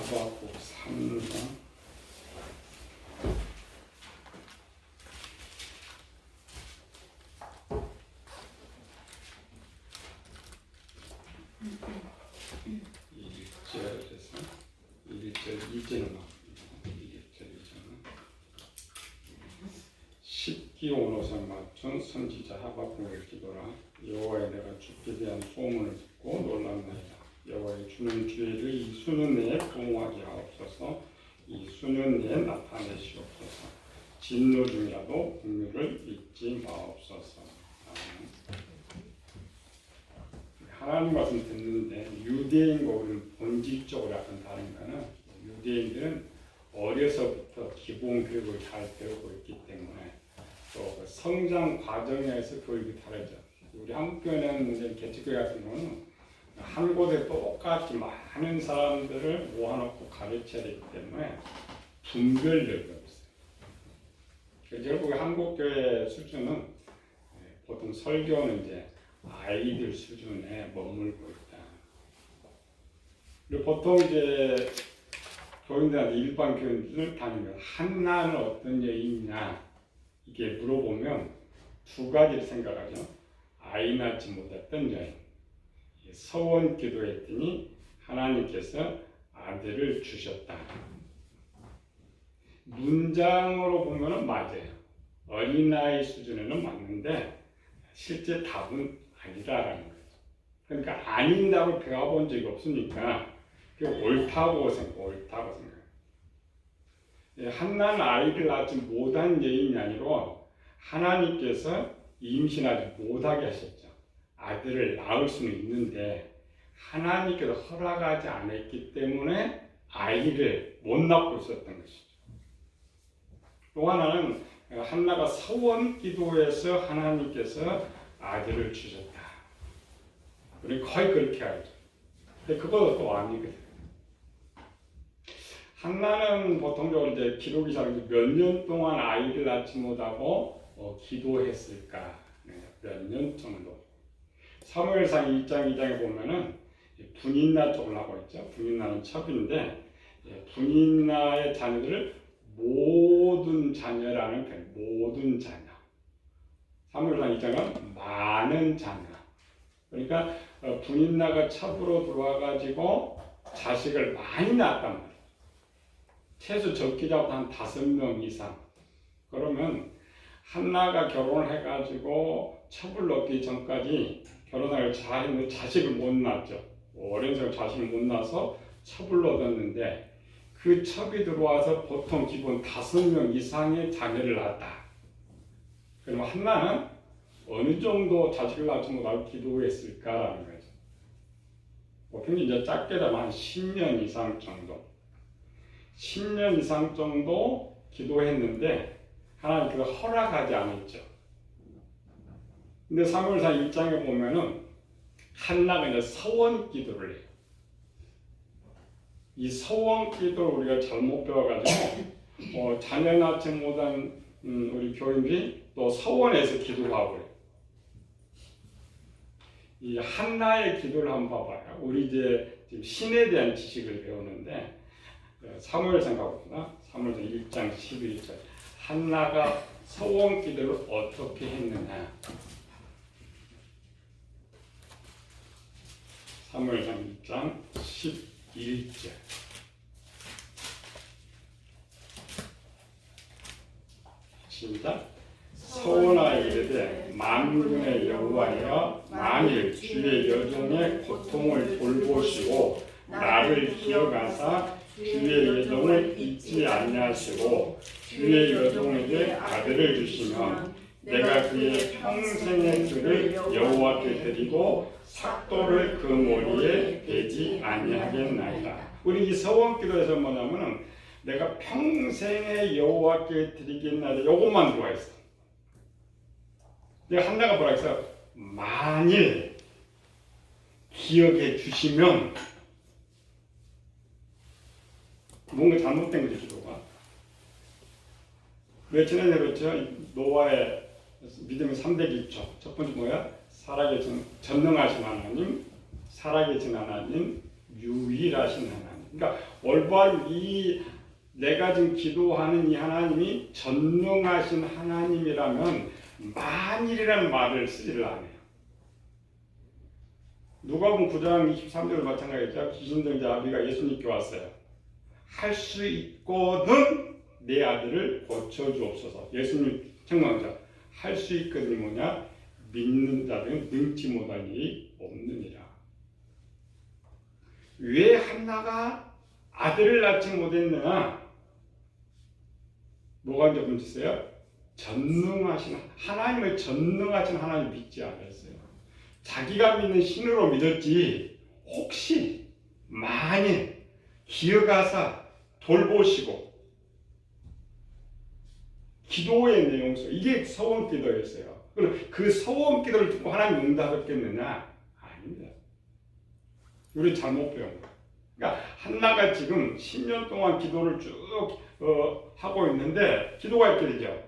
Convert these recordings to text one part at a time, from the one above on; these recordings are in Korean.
하박국 3장 1절에서 1절 이제는 10기 온옷에 맞춘 선지자 하박국의 기도라. 여호와의 내가 죽게 대한 소문을 듣고 놀랐나이다. 여호와의 주는 주의를 이 수년 내에 공하게 하옵소서. 이 수년 내에 나타내시옵소서. 진노 중이라도 긍휼을 잊지 마옵소서. 하나님 말씀 듣는데 유대인과 우리는 본질적으로 약간 다른 거는 유대인들은 어려서부터 기본 교육을 잘 배우고 있기 때문에 또 성장 과정에서 교육이 다르죠. 우리 한국교회는 개척교회 같은 경우는 한 곳에 똑같이 많은 사람들을 모아놓고 가르쳐야 되기 때문에 분별력이 없어요. 결국 한국교회 수준은 보통 설교는 이제 아이들 수준에 머물고 있다. 그리고 보통 이제 교인들한테 일반 교인들 다니면 한나는 어떤 여인이냐 이게 물어보면 두 가지를 생각하죠. 아이 낳지 못했던 여인. 서원 기도했더니 하나님께서 아들을 주셨다. 문장으로 보면 맞아요. 어린아이 수준에는 맞는데 실제 답은 아니다라는 거죠. 그러니까 아닌다고 배워본 적이 없으니까 그게 옳다고 생각해요. 한나는 아이를 낳지 못한 여인이 아니고 하나님께서 임신하지 못하게 하셨죠. 아들을 낳을 수는 있는데 하나님께서 허락하지 않았기 때문에 아이를 못 낳고 있었던 것이죠. 또 하나는 한나가 서원 기도에서 하나님께서 아들을 주셨다. 우리 거의 그렇게 알죠. 근데 그것도 또 아니거든요. 한나는 보통적으로 이제 기록이 잘 몇 년 동안 아이를 낳지 못하고 기도했을까? 몇 년 정도. 사무엘상 1장 2장에 보면은 분인나 쪽을 하고 있죠. 분인나는 첩인데 분인나의 자녀들을 모든 자녀라는 표현, 모든 자녀. 사무엘상 2장은 많은 자녀. 그러니까 분인나가 첩으로 들어와가지고 자식을 많이 낳았단 말이에요. 최소 적게 잡아도 한 5명 이상. 그러면 한나가 결혼을 해가지고 첩을 넣기 전까지 결혼을 잘 했는데 자식을 못 낳았죠. 오랜 세월 자식을 못 낳아서 첩을 얻었는데 그 첩이 들어와서 보통 기본 5명 이상의 자녀를 낳았다. 그럼 한나는 어느 정도 자식을 낳지 못하고 기도했을까라는 거죠. 보통 이제 작게 되면 한 10년 이상 정도. 10년 이상 정도 기도했는데 하나님께서 허락하지 않았죠. 근데 사무엘상 1장에 보면은 한나가 이제 서원 기도를 해요. 이 서원 기도를 우리가 잘못 배워가지고 자녀 낳지 못한 우리 교인들이 또 서원에서 기도하고 그래요. 이 한나의 기도를 한번 봐봐요. 우리 이제 지금 신에 대한 지식을 배우는데 사무엘상 가보구나. 사무엘상 1장 11절. 한나가 서원 기도를 어떻게 했느냐. 사무엘상 1장 11절. 시작. 서원하여 이르되 만군의 여호와여 만일 주의 여종의 고통을 돌보시고 나를 기억하사 주의 여종을 잊지 아니하시고 주의 여종에게 아들을 주시면 내가 그의 평생의 들을 여호와께 드리고 삭도를 그 머리에 대지 아니하겠나이다. 우리 이 서원 기도에서 뭐냐면은 내가 평생의 여호와께 드리겠나이다. 요것만 들어와 있어. 내가 한나가 뭐라 했어? 만일 기억해 주시면 뭔가 잘못된 거지 기도가. 왜 지난해 그랬죠? 노아의 믿음의 300일초. 첫 번째 뭐야? 살아계신 전능하신 하나님, 살아계신 하나님, 유일하신 하나님. 그러니까 올바른 이 내가 지금 기도하는 이 하나님이 전능하신 하나님이라면 만일이라는 말을 쓰지를 않아요. 누가복음 9장 23절 마찬가지죠. 귀신들자 아비가 예수님께 왔어요. 할 수 있거든 내 아들을 고쳐주옵소서. 예수님 책망하죠. 할 수 있거든이 뭐냐? 믿는 자들은 능치 못할 일이 없느니라. 왜 한나가 아들을 낳지 못했느냐? 뭐가 이제 문제세요? 전능하신 하나님을 전능하신 하나님 믿지 않았어요. 자기가 믿는 신으로 믿었지. 혹시 만일 기어가서 돌보시고 기도의 내용 속 이게 서원 기도였어요. 그럼 그 서원 기도를 듣고 하나님 응답했겠느냐? 아닙니다. 우리 잘못 배운 거야. 그러니까 한나가 지금 10년 동안 기도를 쭉 하고 있는데 기도가 이렇게 되죠.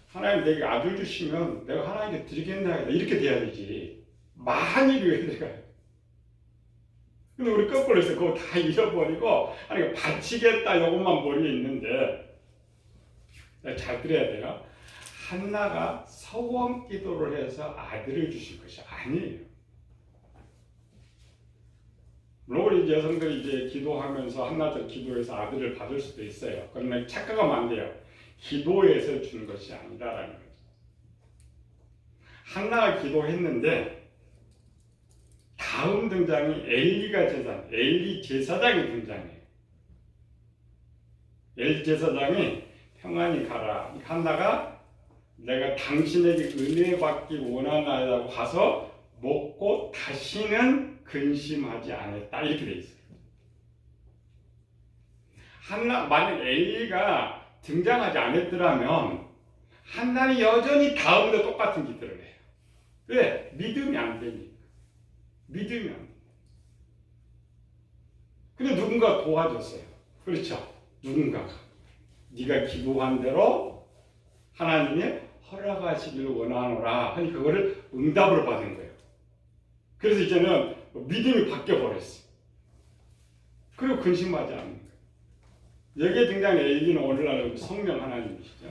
하나님 내게 아들 주시면 내가 하나님께 드리겠나이다. 이렇게 돼야 되지. 만일이 왜 들어가요? 근데 우리 거꾸로 해서 그거 다 잃어버리고 하나님 바치겠다 이것만 머리에 있는데 잘 들어야 돼요. 한나가 서원 기도를 해서 아들을 주실 것이 아니에요. 물론 우리 여성들이 이제 기도하면서 한나처럼 기도해서 아들을 받을 수도 있어요. 그러나 착각하면 안 돼요. 기도해서 준 것이 아니다라는 거죠. 한나가 기도했는데 다음 등장이 엘리 제사장이 등장해요. 엘리 제사장이 평안히 가라. 한나가 내가 당신에게 은혜 받기 원하나이라고 가서 먹고 다시는 근심하지 않았다. 이렇게 돼 있어요. 만약 엘리가 등장하지 않았더라면 한나는 여전히 다음도 똑같은 기도를 해요. 왜? 믿음이 안 되니까. 믿음이 안 돼. 근데 누군가 도와줬어요. 그렇죠? 누군가가. 네가 기도한 대로 하나님이 허락하시기를 원하노라 하니 그거를 응답으로 받은 거예요. 그래서 이제는 믿음이 바뀌어버렸어요. 그리고 근심하지 않는 거예요. 여기에 등장한 엘리는 오늘날 성령 하나님이시죠.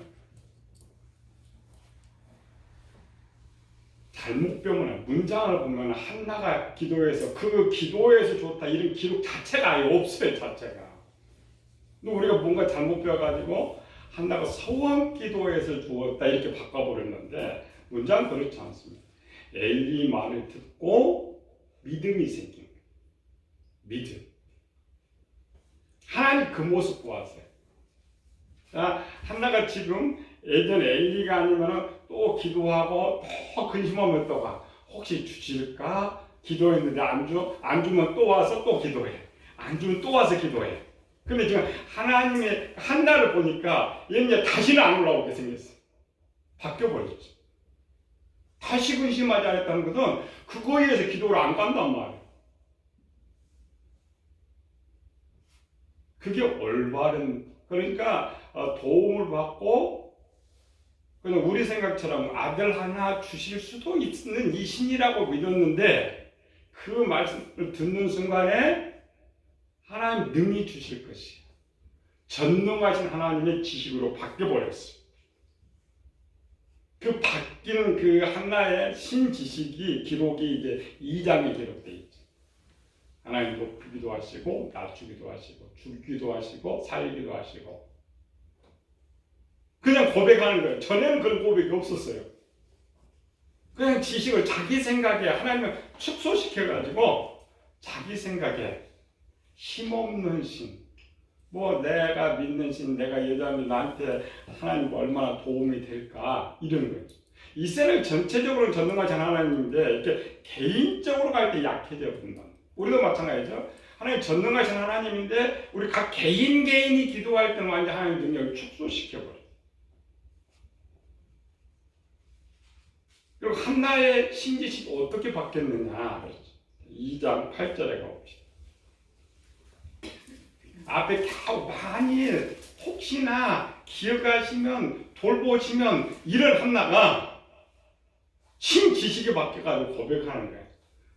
잘못 배우면 문장을 보면 한나가 기도해서 그 기도해서 좋다 이런 기록 자체가 아예 없어요. 자체가. 근데 우리가 뭔가 잘못 배워가지고 한나가 서원 기도해서 주었다 이렇게 바꿔버렸는데 문장은 그렇지 않습니다. 엘리 말을 듣고 믿음이 생긴 거예요. 믿음. 하나님 그 모습 보았어요. 한나가 지금 예전 엘리가 아니면 또 기도하고 또 근심하면 또 가. 혹시 주실까? 기도했는데 안 주면 또 와서 또 기도해. 안 주면 또 와서 기도해. 근데 지금 하나님의 한나를 보니까 얘는 다시는 안 올라오게 생겼어. 바뀌어버렸지. 다시 근심하지 않았다는 것은 그거에 의해서 기도를 안 간단 말이에요. 그게 올바른, 그러니까 도움을 받고 그냥 우리 생각처럼 아들 하나 주실 수도 있는 이 신이라고 믿었는데 그 말씀을 듣는 순간에 하나님 능히 주실 것이에요. 전능하신 하나님의 지식으로 바뀌어버렸어요. 그 바뀌는 그 한나의 신지식이 기록이 이제 2장에 기록되어 있죠. 하나님 높이기도 하시고 낮추기도 하시고 죽기도 하시고 살기도 하시고 그냥 고백하는 거예요. 전에는 그런 고백이 없었어요. 그냥 지식을 자기 생각에 하나님을 축소시켜가지고 자기 생각에 힘없는 신, 뭐 내가 믿는 신, 내가 여자면 나한테 하나님 얼마나 도움이 될까 이런 거예요. 이스라엘 전체적으로 전능하신 하나님인데 이렇게 개인적으로 갈 때 약해져 버린다. 우리도 마찬가지죠. 하나님 전능하신 하나님인데 우리 각 개인이 기도할 때는 완전 하나님 능력을 축소시켜버려요. 그리고 한나의 신지식이 어떻게 바뀌었느냐. 2장 8절에 가봅시다. 앞에 겨우 만일 혹시나 기억하시면 돌보시면 이런 한나가 신지식이 바뀌어가지고 고백하는 거예요.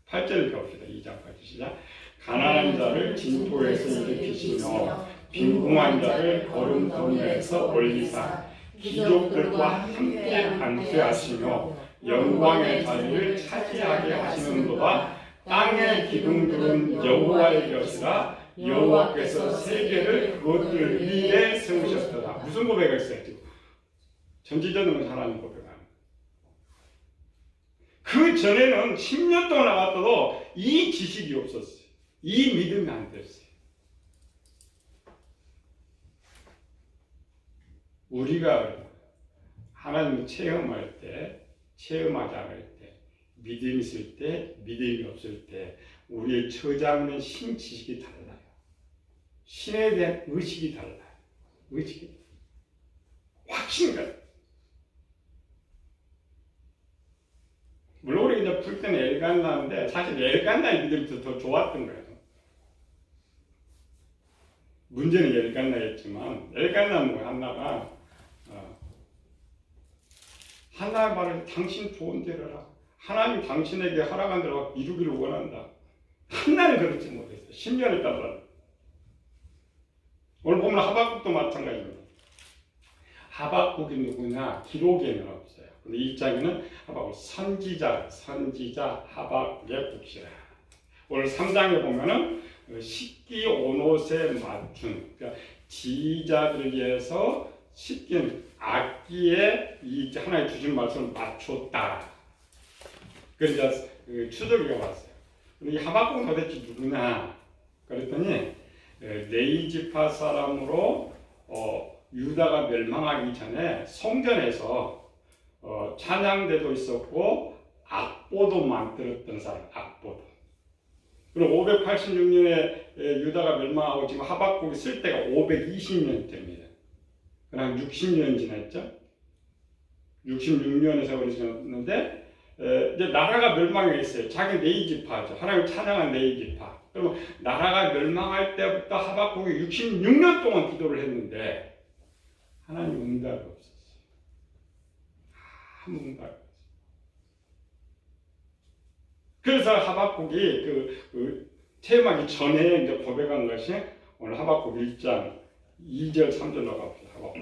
8절을 봅시다. 2장 8절 시작. 가난한 자를 진토에서 일으키시며 빈궁한 자를 거름터미에서 올리사 귀족들과 함께 안수하시며 영광의 자리를 차지하게 하시는도다. 땅의 기둥들은 여호와의 것이라 여호와께서 세계를 그것들 위에 세우셨도다. 무슨 고백을 했어요? 지금 전지전능은 하나님 고백하는. 그 전에는 10년 동안 나갔어도 이 지식이 없었어요. 이 믿음이 안 됐어요. 우리가 하나님을 체험할 때, 체험하지 않을 때, 믿음이 있을 때, 믿음이 없을 때 우리의 처자는 신지식이 달라요. 신에 대한 의식이 달라요. 의식이 확신이 달라요. 물론 우리 이제 불 때는 엘간나인데 사실 엘간나의 믿음이 더 좋았던 거예요. 문제는 엘간나였지만 엘간나는 뭐 한나가 하나의 말을 당신 좋은 대로 하라. 하나님 당신에게 허락한 대로 이루기를 원한다. 한나는 그렇지 못했어요. 10년을 따라. 오늘 보면 하박국도 마찬가지입니다. 하박국이 누구냐? 기록에는 없어요. 근데 이 장에는 하박국 선지자 하박국의 국시라. 오늘 3장에 보면은 식기 온옷에 맞춘, 그러니까 지휘자들을 위해서 식긴 악기에 이 하나의 주신 말씀을 맞췄다. 그러니까 추적기가 왔어요. 이 하박국은 도대체 누구냐? 그랬더니 레이지파 사람으로 유다가 멸망하기 전에 성전에서 찬양대도 있었고 악보도 만들었던 사람, 악보도. 그리고 586년에 유다가 멸망하고 지금 하박국이 쓸 때가 520년대입니다. 그냥 60년 지났죠. 66년에 세월이 지났는데 이제 나라가 멸망했어요. 자기 레이지파죠. 하나님 찬양한 레이지파. 그러면 나라가 멸망할 때부터 하박국이 66년 동안 기도를 했는데 하나님 응답이 없었어요. 아무 응답이 없었어요. 그래서 하박국이 퇴임하기 전에 이제 고백한 것이 오늘 하박국 1장 2절 3절로 갑시다. 하박국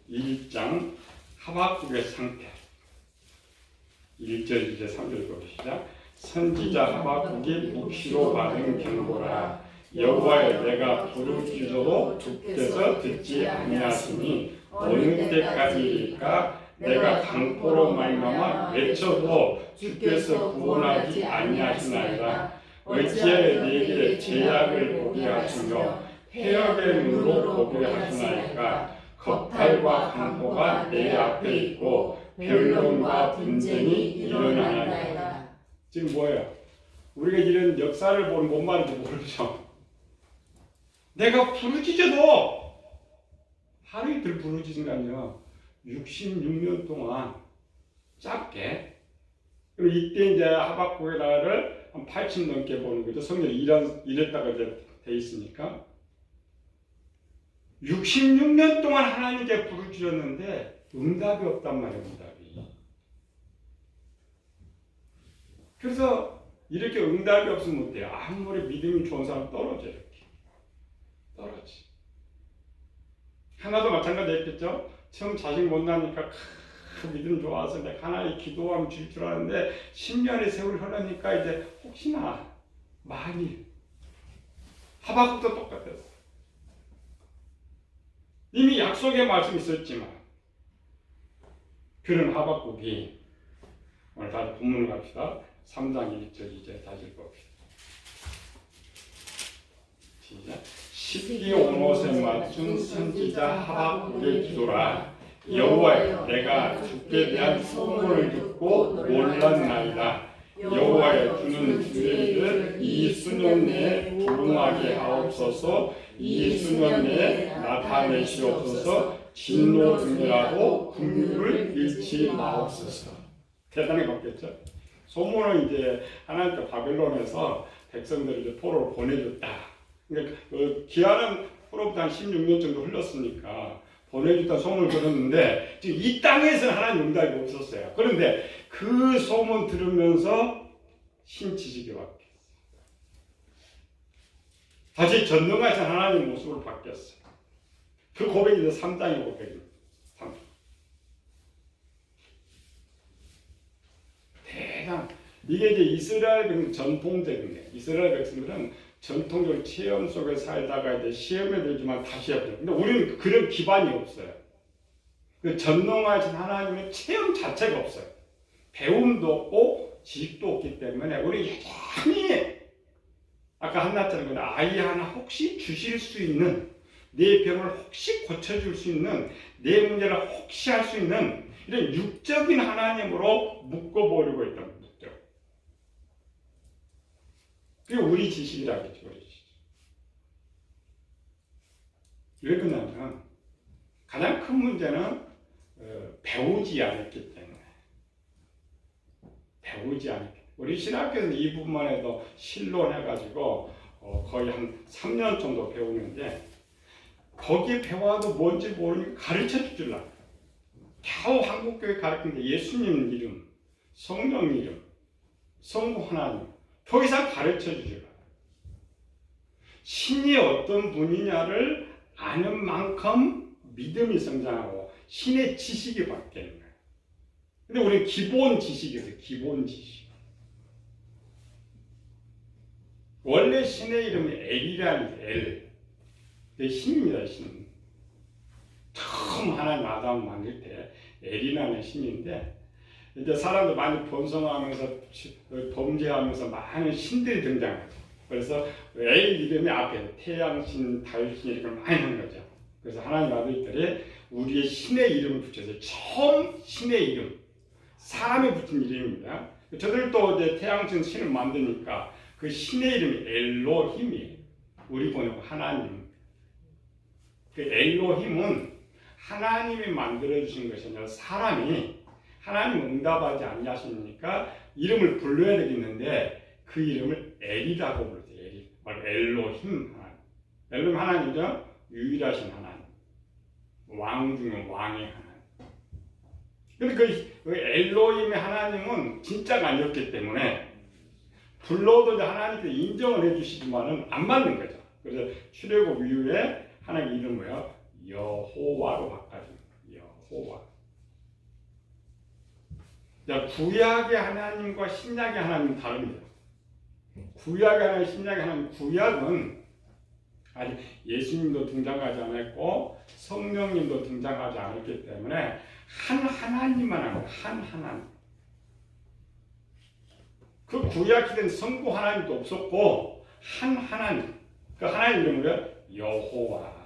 1장 하박국의 상태 1절 2절 3절 보시죠. 선지자 하박국이 묵시로 받은 경고라. 여호와여 내가 부르짖어도 주께서 듣지 아니하시니 어느 때까지일까? 내가 강포로 말미암아 외쳐도 주께서 구원하지 아니하시나이다. 어찌하여 내게 제약을 보게 하시며 폐역의 눈으로 보게 하시나이까? 겁탈과 강포가 내 앞에 있고 변론과 분쟁이 일어나나이다. 지금 뭐예요? 우리가 이런 역사를 보는 뭔 말인지 모르죠. 내가 부르짖어도 하루 이틀 부르짖은가요? 66년 동안 짧게. 그리고 이때 이제 하박국의 나라를 한 80 넘게 보는 거죠. 성경에 이랬다가 이제 돼 있으니까. 66년 동안 하나님께 부르짖었는데 응답이 없단 말이에요. 응답이. 그래서 이렇게 응답이 없으면 어때요? 아무리 믿음이 좋은 사람 떨어져요. 이렇게. 떨어지. 하나도 마찬가지였겠죠? 처음 자식 못 나니까 믿음 좋아서 내가 하나님 기도하면 줄 줄 알았는데 10년의 세월이 흐르니까 이제 혹시나 많이 하박국도 똑같았어. 이미 약속의 말씀이 있었지만 그런 하박국이 오늘 다시 본문을 갑시다. 3장 1절 2절 다시 읽어봅시다. 시작. 식기 온옷에 맞춘 선지자 하박국의 기도라. 여호와여 내가 주께 대한 소문을 듣고 놀랐나이다. 여호와여 주는 주의 일을 이 수년 내에 부응하게 하옵소서. 이 수년 내에 나타내시옵소서. 진노 등이라도 긍휼을 잃지 마옵소서. 대단히 바뀌었죠. 소문은 이제 하나님께 바벨론에서 백성들을 이제 포로로 보내줬다. 그러니까 기한은 포로부터 한 16년 정도 흘렀으니까 보내줬다 소문을 들었는데 지금 이 땅에서는 하나님 응답이 없었어요. 그런데 그 소문 들으면서 신지식이 바뀌었어요. 다시 전능하신 하나님 모습으로 바뀌었어요. 그 고백이 이제 3장의 고백입니다. 3장. 대단. 이게 이제 이스라엘 백성 전통적인 거예요. 이스라엘 백성들은 전통적 체험 속에 살다가 이제 시험에 들지만 다시 해요. 근데 우리는 그런 기반이 없어요. 그 전능하신 하나님의 체험 자체가 없어요. 배움도 없고 지식도 없기 때문에 우리 여전히 아까 한나처럼 아이 하나 혹시 주실 수 있는, 내 병을 혹시 고쳐줄 수 있는, 내 문제를 혹시 할 수 있는 이런 육적인 하나님으로 묶어버리고 있다. 묶죠. 그게 우리 지식이라겠죠. 우리 지식. 왜 그러냐면 가장 큰 문제는 배우지 않았기 때문에. 배우지 않았기 때문에. 우리 신학교에서 이 부분만 해도 신론해가지고 거의 한 3년 정도 배우는데 거기 배워도 뭔지 모르니까 가르쳐 주려고. 겨우 한국교회 가르치는 게 예수님 이름, 성령 이름, 성부 하나님. 더 이상 가르쳐 주려고. 신이 어떤 분이냐를 아는 만큼 믿음이 성장하고 신의 지식이 바뀌는 거예요. 근데 우리는 기본 지식이었어요. 기본 지식. 원래 신의 이름이 엘이라는 엘. 그게 신입니다. 신. 처음 하나님 아담 만들 때 엘이라는 신인데 이제 사람들 많이 번성하면서 범죄하면서 많은 신들이 등장하죠. 그래서 엘 이름이 앞에 태양신, 달신 이렇게 많이 하는 거죠. 그래서 하나님 아들들이 우리의 신의 이름을 붙여서 처음 신의 이름, 사람이 붙인 이름입니다. 저들도 이제 태양신 신을 만드니까 그 신의 이름이 엘로힘이에요. 우리 번역 하나님. 그 엘로힘은 하나님이 만들어주신 것이 아니라 사람이 하나님 응답하지 아니하시니까 이름을 불러야 되겠는데 그 이름을 엘이라고 부르세요. 엘. 말 엘로힘 하나님. 엘로힘 하나님이죠. 유일하신 하나님. 왕 중에 왕의 하나님. 근데 그 엘로힘의 하나님은 진짜가 아니었기 때문에 불러도 하나님께 인정을 해주시지만은 안 맞는 거죠. 그래서 출애굽 이후에 하나님 이름 뭐야? 여호와로 바꿔줍니다. 여호와. 자, 구약의 하나님과 신약의 하나님은 다릅니다. 구약의 하나님, 신약의 하나님, 구약은 아직 예수님도 등장하지 않았고 성령님도 등장하지 않았기 때문에 한 하나님만 합니다. 한 하나님. 그 구약 시대는 성부 하나님도 없었고 한 하나님. 그 하나님 이름은 뭐야? 여호와.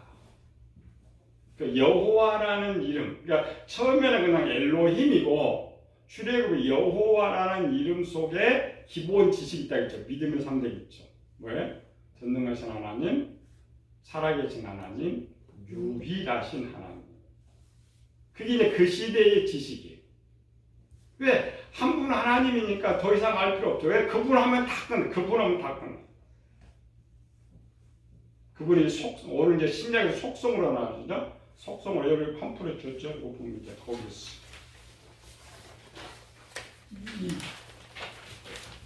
그 여호와라는 이름. 그러니까 처음에는 그냥 엘로힘이고 출애굽의 여호와라는 이름 속에 기본 지식이 있다 있죠. 믿음의 3대가 있죠. 왜? 전능하신 하나님, 살아계신 하나님, 유일하신 하나님. 그게 이제 그 시대의 지식이에요. 왜? 한 분 하나님이니까 더 이상 알 필요 없죠. 왜? 그분 하면 다 끝나. 그분 하면 다 끝나. 그분이 오늘 이제 신약의 속성으로 나와주죠. 속성으로 여기 팜플렛 줬죠. 이거 보면 이제 거기 있어.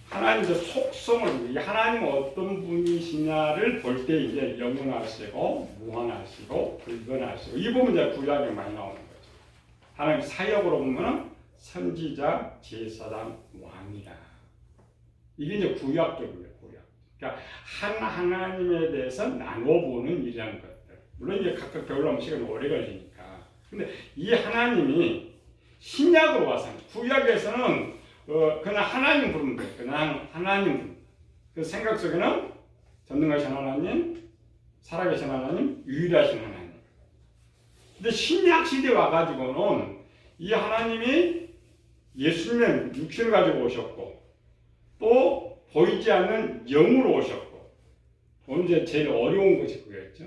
하나님의 속성을, 하나님은 어떤 분이시냐를 볼 때 이제 영원하시고, 무한하시고, 불변하시고, 이 부분 이제 구약에 많이 나오는 거죠. 하나님 사역으로 보면은 선지자, 제사장, 왕이다. 이게 이제 구약적인 거예요, 구약. 그러니까 한 하나님에 대해서 나눠보는 일이라는 것들. 물론 이제 각각 배우려면 시간이 오래 걸리니까. 근데 이 하나님이 신약으로 와서, 구약에서는 그냥 하나님 부르면 돼요. 그냥 하나님 부르면. 그 생각 속에는 전능하신 하나님, 살아계신 하나님, 유일하신 하나님. 근데 신약 시대에 와가지고는 이 하나님이 예수님의 육신을 가지고 오셨고, 또 보이지 않는 영으로 오셨고, 오늘 제일 어려운 것이 그거였죠.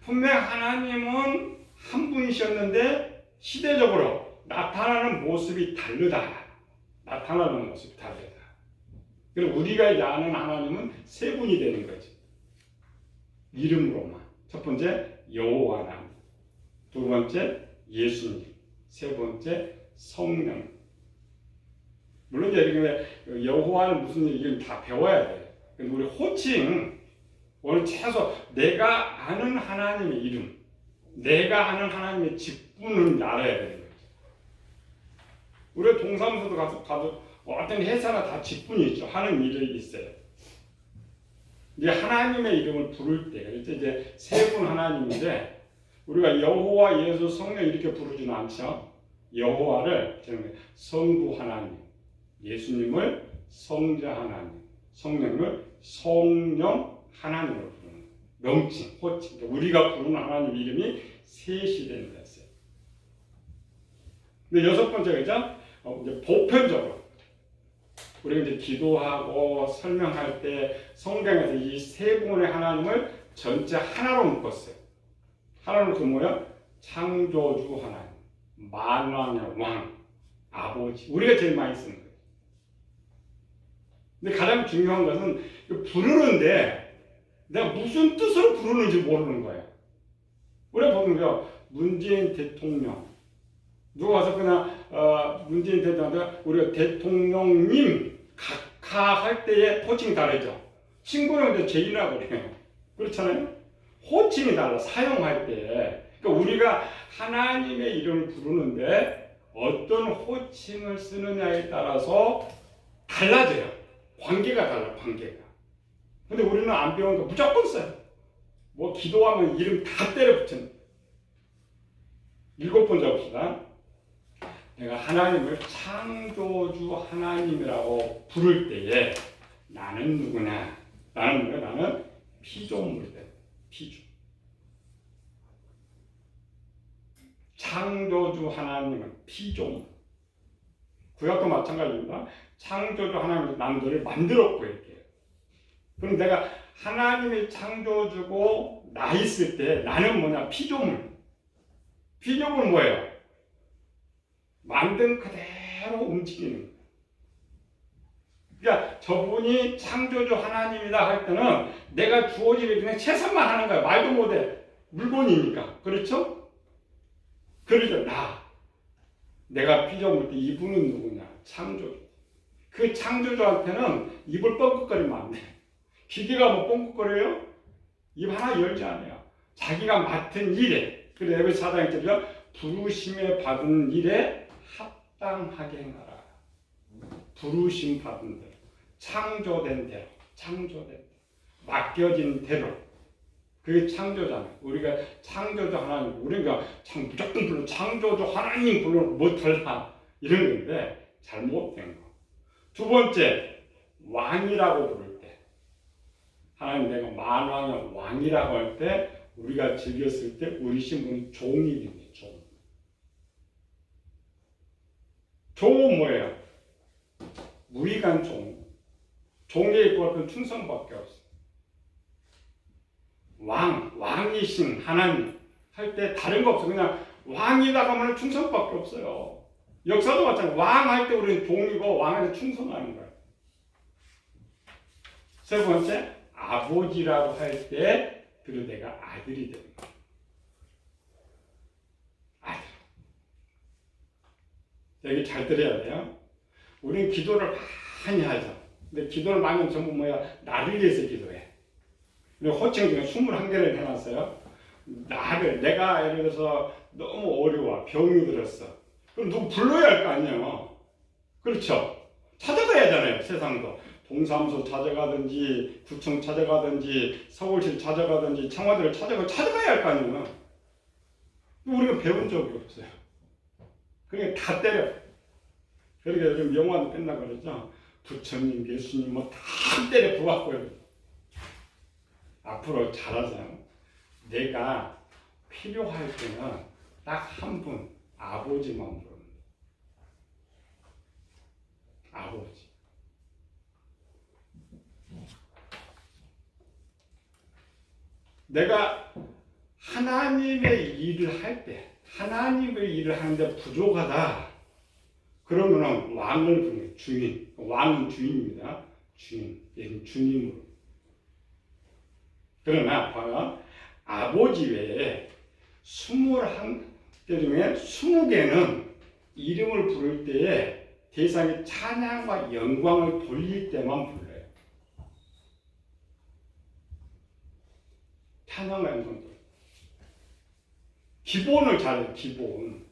분명 하나님은 한 분이셨는데 시대적으로 나타나는 모습이 다르다. 나타나는 모습이 다르다. 그리고 우리가 아는 하나님은 세 분이 되는 거죠. 이름으로만. 첫 번째 여호와 하나님, 두 번째 예수님, 세 번째 성령. 물론 이제 여호와는 무슨 일인지 다 배워야 돼요. 우리 호칭 오늘 최소 내가 아는 하나님의 이름, 내가 아는 하나님의 직분을 알아야 되는 거죠. 우리가 동사무소도 가도 어떤 회사나 다 직분이 있죠. 하는 일이 있어요. 이제 하나님의 이름을 부를 때, 이제 세 분 하나님인데, 우리가 여호와, 예수, 성령 이렇게 부르지는 않죠. 여호와를 성부 하나님, 예수님을 성자 하나님, 성령을 성령 하나님으로 부르는 명칭, 호칭. 우리가 부르는 하나님 이름이 셋이 된다 했어요. 근데 여섯 번째가 이제 보편적으로 우리가 이제 기도하고 설명할 때 성경에서 이 세 분의 하나님을 전체 하나로 묶었어요. 하나로 그 뭐야? 창조주 하나님, 만왕의 왕, 아버지. 우리가 제일 많이 쓰는 거예요. 근데 가장 중요한 것은 부르는데 내가 무슨 뜻으로 부르는지 모르는 거예요. 우리가 보면 문재인 대통령 누가 와서 그냥 문재인 대통령 우리가 대통령님 각하 할 때의 호칭이 다르죠. 친구는 이제 제인이라고 그래요. 그렇잖아요. 호칭이 달라. 사용할 때. 그러니까 우리가 하나님의 이름을 부르는데 어떤 호칭을 쓰느냐에 따라서 달라져요. 관계가 달라. 관계가. 근데 우리는 안 배우니까 무조건 써요. 뭐 기도하면 이름 다 때려 붙이는. 일곱 번째 봅시다. 내가 하나님을 창조주 하나님이라고 부를 때에 나는 누구냐? 나는 뭐야? 나는 피조물이다. 피조. 창조주 하나님은 피조물. 구약도 마찬가지입니다. 창조주 하나님은 남들을 만들었고 이렇게. 그럼 내가 하나님이 창조주고 나 있을 때 나는 뭐냐? 피조물. 피조물은 뭐예요? 만든 그대로 움직이는 거예요. 그러니까 저분이 창조주 하나님이다 할 때는 내가 주어진 일 그냥 최선만 하는 거야. 말도 못해. 물건이니까. 그렇죠? 그러죠. 내가 피조물 때 이분은 누구냐? 창조주. 그 창조주한테는 입을 뻥긋거리면 안 돼. 기계가 뭐 뻥긋거려요? 입 하나 열지 않아요. 자기가 맡은 일에, 그래서 에베소 4장에 있죠. 부르심에 받은 일에 합당하게 행하라. 부르심 받은 대로, 창조된 대로, 맡겨진 대로. 그게 창조잖아요. 우리가 창조주 하나님, 우리가 무조건 불러 창조주 하나님 불러 못할라 이런 건데 잘못된 거. 두 번째, 왕이라고 부를 때, 하나님 내가 만왕의 왕이라고 할 때 우리가 즐겼을 때 우리 신분이 종이 됩니다. 종. 종은 뭐예요? 무의간 종. 종에 있고 어떤 충성밖에 없어요. 왕이신 하나님 할 때 다른 거 없어. 그냥 왕이다 하면 충성밖에 없어요. 역사도 마찬가지. 왕 할 때 우리는 종이고 왕한테 충성하는 거예요. 세 번째, 아버지라고 할 때 그리고 내가 아들이 되는 거예요. 아들. 여기 잘 들어야 돼요. 우리는 기도를 많이 하죠. 근데 기도를 많이 하면 전부 뭐야? 나를 위해서 기도해. 호칭 중에 21개를 해놨어요. 내가 예를 들어서 너무 어려워. 병이 들었어. 그럼 누구 불러야 할 거 아니에요. 그렇죠? 찾아가야 하잖아요. 세상도. 동사무소 찾아가든지, 구청 찾아가든지, 서울시 찾아가든지, 청와대를 찾아가야 할 거 아니에요. 우리가 배운 적이 없어요. 그러니까 다 때려. 그러니까 요즘 영화도 끝나고 그러죠. 부처님, 예수님 뭐 다 때려 부었고요. 앞으로 잘하세요. 내가 필요할 때는 딱 한 분, 아버지만 부르는 아버지. 내가 하나님의 일을 할 때, 하나님의 일을 하는데 부족하다. 그러면은 왕을 부르는 주인. 왕은 주인입니다. 주인. 얘는 주님으로. 그러나 봐요. 아버지 외에 21개 중에 20개는 이름을 부를 때에 대상의 찬양과 영광을 돌릴 때만 불러요. 찬양하는 정도. 기본을 잘해, 기본.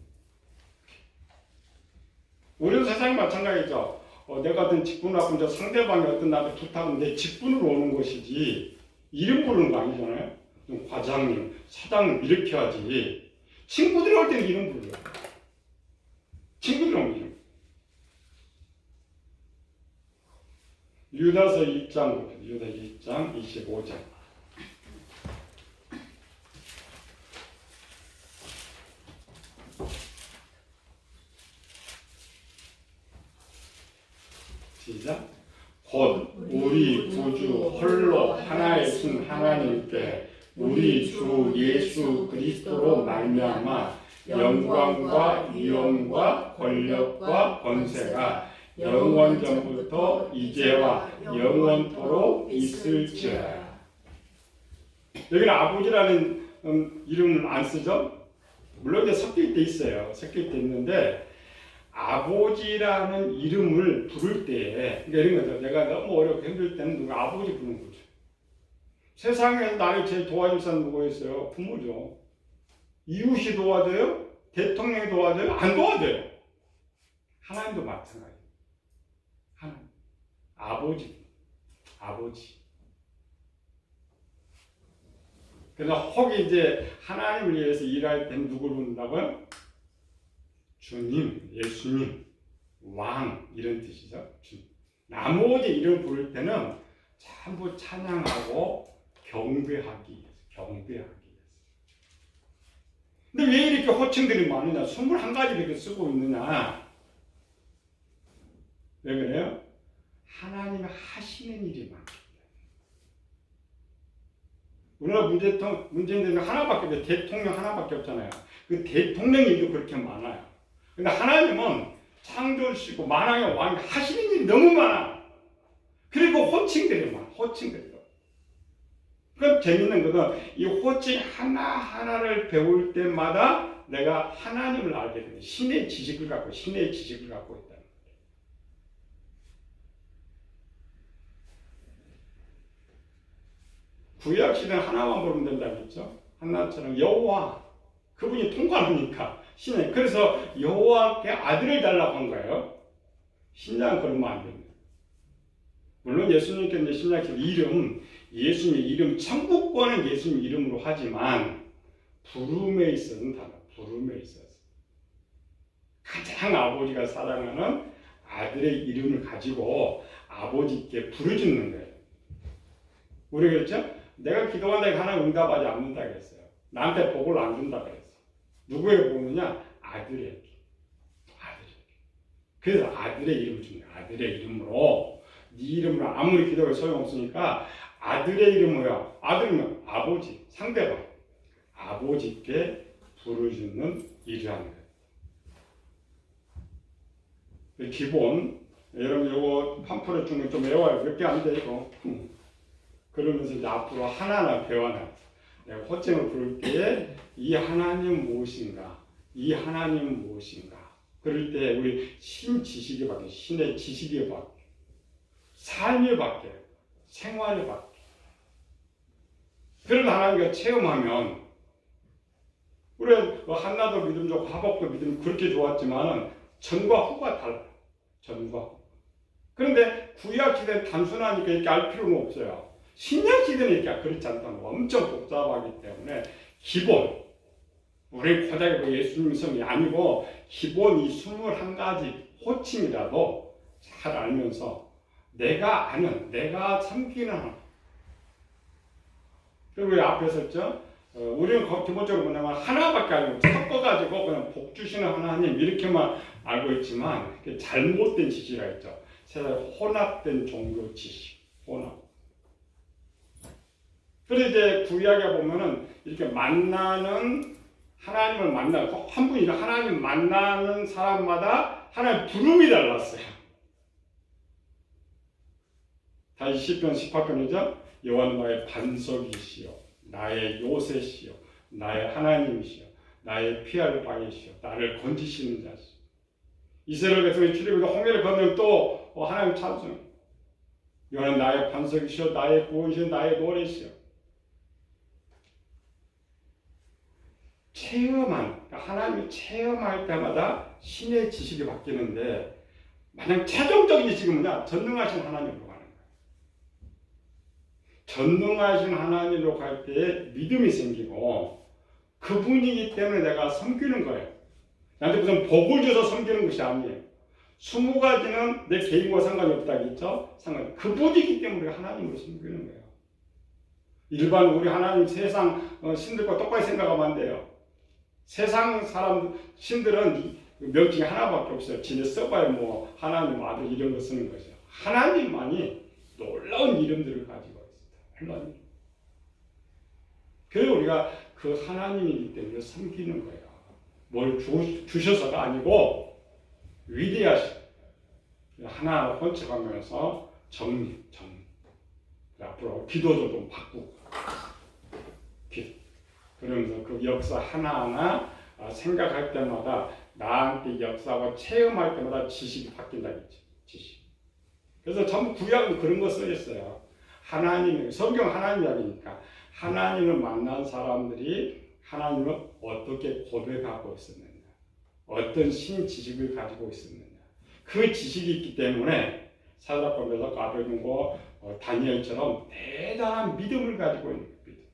우리는 세상이 마찬가지죠. 내가 어떤 직분을 갖고 이제 상대방이 어떤 나한테 부탁은 내 직분으로 오는 것이지 이름 부르는 거 아니잖아요. 과장님, 사장님 이렇게 하지. 친구들이 올 때는 이름 불러. 친구들 오면 이름. 유다서 2장 보세요. 유다 2장 25장. 시작. 곧 우리 구주 홀로 하나이신 하나님께 우리 주 예수 그리스도로 말미암아 영광과 위엄과 권력과 권세가 영원 전부터 이제와 영원토록 있을지어다. 여기는 아버지라는 이름을 안 쓰죠? 물론 이제 섞일 때 있어요. 섞일 때 있는데 아버지라는 이름을 부를 때에 그러니까 이런 거죠. 내가 너무 어렵고 힘들 때는 누가 아버지 부르는 거죠. 세상에서 나를 제일 도와줄 사람 누가 있어요? 부모죠. 이웃이 도와줘요? 대통령이 도와줘요? 안 도와줘요. 하나님도 마찬가지. 하나님. 아버지. 그래서 혹 이제 하나님을 위해서 일할 때는 누구를 부른다고요? 주님, 예수님, 왕 이런 뜻이죠. 나머지 이름 부를 때는 전부 찬양하고 경배하기 위해서. 근데 왜 이렇게 호칭들이 많으냐? 21가지 이렇게 쓰고 있느냐? 왜 그래요? 하나님이 하시는 일이 많기 때문에. 우리나라 문재인 하나밖에 없어요. 대통령 하나밖에 없잖아요. 그 대통령 일도 그렇게 많아요. 근데 하나님은 창조주시고 만왕의 왕이 하시는 일이 너무 많아. 그리고 호칭들이 많아. 호칭들이. 그럼 재밌는 것은 이 호칭 하나하나를 배울 때마다 내가 하나님을 알게 됩니다. 신의 지식을 갖고 있다는 거예요. 구약 시대는 하나만 부르면 된다고 했죠. 하나처럼 여호와 그분이 통과하니까 신의 그래서 여호와께 아들을 달라고 한 거예요. 신장 그러면 안 됩니다. 물론 예수님께 이제 신약식 이름 예수님의 이름 천국권은 예수님 이름으로 하지만 부름에 있어서는 달라. 부름에 있어서 가장 아버지가 사랑하는 아들의 이름을 가지고 아버지께 부르짖는 거예요. 우리가 그랬죠? 내가 기도한다고 하나님 응답하지 않는다 그랬어요. 나한테 복을 안 준다 그랬어. 누구에게 보느냐? 아들에게. 그래서 아들의 이름을 줍니다. 아들의 이름으로 네 이름으로 아무리 기도해도 소용없으니까 아들의 이름 뭐야? 아들은 아버지, 상대방. 아버지께 부르짖는 일이라는 거예요. 기본. 여러분 요거 팜플렛 중에 좀 외워요. 몇 개 안 돼 이거. 그러면서 이제 앞으로 하나하나 배워놔. 내가 호칭을 부를 때에 이 하나님 무엇인가? 이 하나님 무엇인가? 그럴 때 우리 신지식이 바뀌어. 신의 지식이 바뀌어. 삶이 바뀌어요. 생활이 바뀌어요. 그런 하나님과 체험하면 우리 한나도 믿음 좋고 하박도 믿음 그렇게 좋았지만 전과 후가 달라요. 전과 후. 그런데 구약 시대는 단순하니까 이렇게 알 필요는 없어요. 신약 시대는 이렇게 그렇지 않다는 거 엄청 복잡하기 때문에 기본 우리 고작이 예수님 성이 아니고 기본 이 21가지 호칭이라도 잘 알면서 내가 아는 내가 섬기는 하나님 그리고 왜 앞에 썼죠? 우리는 기본적으로 뭐냐면 하나밖에 알고 섞어가지고 그냥 복 주시는 하나님 이렇게만 알고 있지만 잘못된 지식이라 했죠. 세상에 혼합된 종교 지식 혼합. 그래서 이제 구약에 보면은 이렇게 만나는 하나님을 만나고 한 분이 하나님 만나는 사람마다 하나님 부름이 달랐어요. 다시 시편 18편이죠. 여호와는 나의 반석이시요 나의 요새시요 나의 하나님이시요 나의 피할 바위시요 나를 건지시는 자시요. 이스라엘 백성이 출애굽에서 홍해를 건너면 또 하나님 찬송. 여호와는 나의 반석이시요 나의 구원이시요 나의 노래시요. 하나님을 체험할 때마다 신의 지식이 바뀌는데, 만약 최종적인 지식은 뭐냐? 전능하신 하나님으로 가는 거예요. 전능하신 하나님으로 갈 때 믿음이 생기고, 그분이기 때문에 내가 섬기는 거예요. 나한테 무슨 복을 줘서 섬기는 것이 아니에요. 20가지는 내 개인과 상관이 없다겠죠? 그분이기 때문에 우리가 하나님으로 섬기는 거예요. 일반 우리 하나님 세상 신들과 똑같이 생각하면 안 돼요. 세상 사람 신들은 명칭이 하나밖에 없어요. 지네 써봐야 뭐 하나님 아들 이런 거 쓰는 거죠. 하나님만이 놀라운 이름들을 가지고 있습니다. 놀라운 이름. 그래서 우리가 그 하나님이기 때문에 섬기는 거예요. 뭘 주셔서가 아니고 위대하신 하나 헌책하면서 정리. 앞으로 기도도 좀 바꾸고 그러면서 그 역사 하나하나 생각할 때마다 나한테 역사와 체험할 때마다 지식이 바뀐다겠죠. 지식. 그래서 전부 구약은 그런 거 써있어요. 하나님, 성경 하나님 이야기니까 하나님을 만난 사람들이 하나님을 어떻게 고백하고 있었느냐, 어떤 신 지식을 가지고 있었느냐, 그 지식이 있기 때문에 사드락과 메삭과 아벨고니고 다니엘처럼 대단한 믿음을 가지고 있는 겁니다.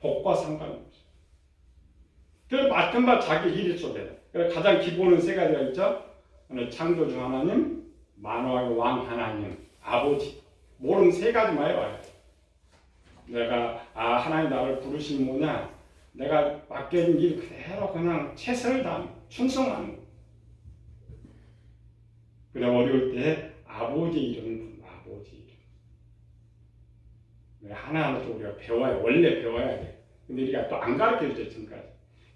복과 상관없이. 그래서 맡은 바 자기 일 속에. 가장 기본은 세 가지가 있죠. 창조주 하나님, 만왕의 왕 하나님, 아버지. 모르는 세 가지만 해봐요. 내가 하나님 나를 부르신 뭐냐? 내가 맡겨진 일 그대로 그냥 최선을 다하는, 충성하는 거. 그래 어려울 때 아버지 이름을 부른다. 아버지 이름. 하나하나 또 우리가 배워야, 원래 배워야 돼. 근데 우리가 또 안 가르쳐줘 지금까지.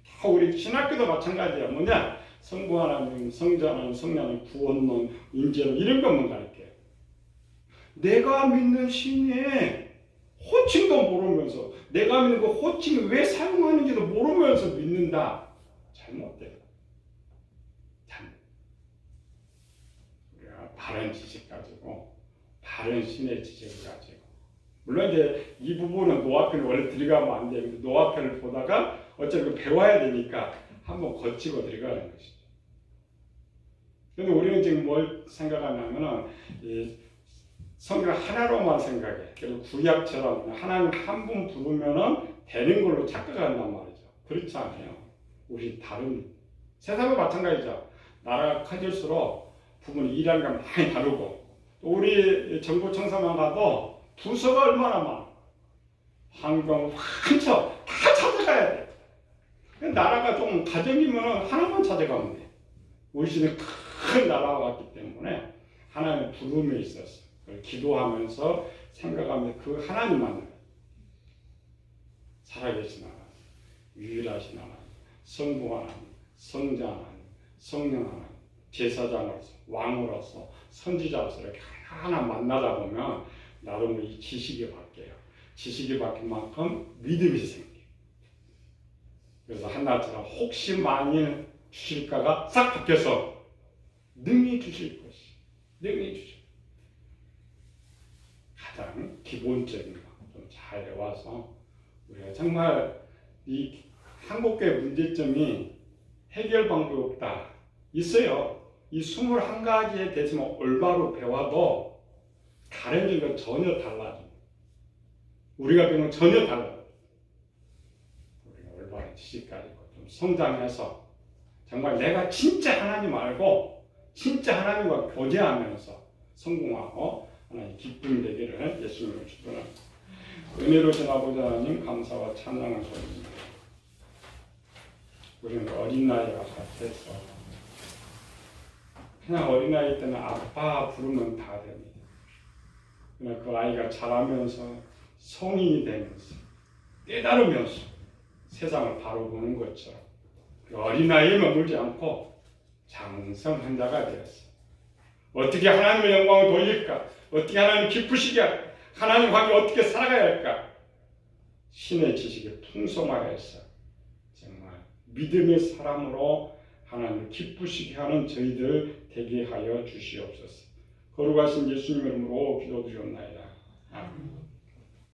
다 우리 신학교도 마찬가지야. 뭐냐? 성부 하나님, 성자 하나님, 성령 하나님, 구원론, 임재론 이런 것만 가르쳐요. 내가 믿는 신의 호칭도 모르면서, 내가 믿는 그 호칭을 왜 사용하는지도 모르면서 믿는다. 잘못돼. 우리가 바른 지식 가지고, 바른 신의 지식을 가지고. 물론 이제 이 부분은 노아편을 원래 들어가면 안 돼요. 근데 노아편을 보다가 어차피 배워야 되니까 한번 거치고 들어가는 것이죠. 그런데 우리는 지금 뭘 생각하냐면은 성경 하나로만 생각해. 그리고 구약처럼 하나님 한 분 부르면은 되는 걸로 착각한단 말이죠. 그렇지 않아요. 우리 다른 세상도 마찬가지죠. 나라가 커질수록 부모님 일하는 게 많이 다르고, 또 우리 정부청사만 가도 부서가 얼마나 많아. 환경, 환처 다 찾아가야 돼. 나라가 좀 가정이면 하나만 찾아가면 돼. 우리 시는 큰 나라가 왔기 때문에 하나님의 부름에 있었어. 기도하면서 생각하면 그 하나님만을 살아계신 하나님, 유일하신 하나님, 성부 하나님, 성자 하나님, 성령 하나님, 제사장으로서, 왕으로서, 선지자로서 이렇게 하나 만나다 보면 나도 이 지식이 바뀌어요. 지식이 바뀐 만큼 믿음이 생겨요. 그래서 한나처럼 혹시 만일 주실까가 싹 바뀌어서 능히 주실 것이, 능히 주실. 가장 기본적인 거 좀 잘 외워서 우리가 정말 이 한국교회 문제점이 해결 방법이 없다. 있어요. 이 21가지에 대해서만 올바로 배워도 다른 점과 전혀 달라져. 우리가 배우는 전혀 달라. 우리가 올바른 지식 가지고 좀 성장해서 정말 내가 진짜 하나님 알고 진짜 하나님과 교제하면서 성공하고 하나님 기쁨이 되기를 예수님으로 축원합니다. 은혜로우신 아버지 하나님 감사와 찬양을 드립니다. 우리는 어린 나이가 같아서 그냥 어린 나이 때는 아빠 부르면 다 됩니다. 그러나 그 아이가 자라면서 성인이 되면서 깨달으면서 세상을 바로 보는 것처럼 그 어린 나이에 머물지 않고 장성한 자가 되었어. 어떻게 하나님의 영광을 돌릴까? 어떻게 하나님 기쁘시게 할까? 하나님 관계 어떻게 살아가야 할까? 신의 지식에 풍성하여 해서 정말 믿음의 사람으로 하나님을 기쁘시게 하는 저희들 되게 하여 주시옵소서. 거룩하신 예수님 이름으로 기도드리옵나이다. 아멘.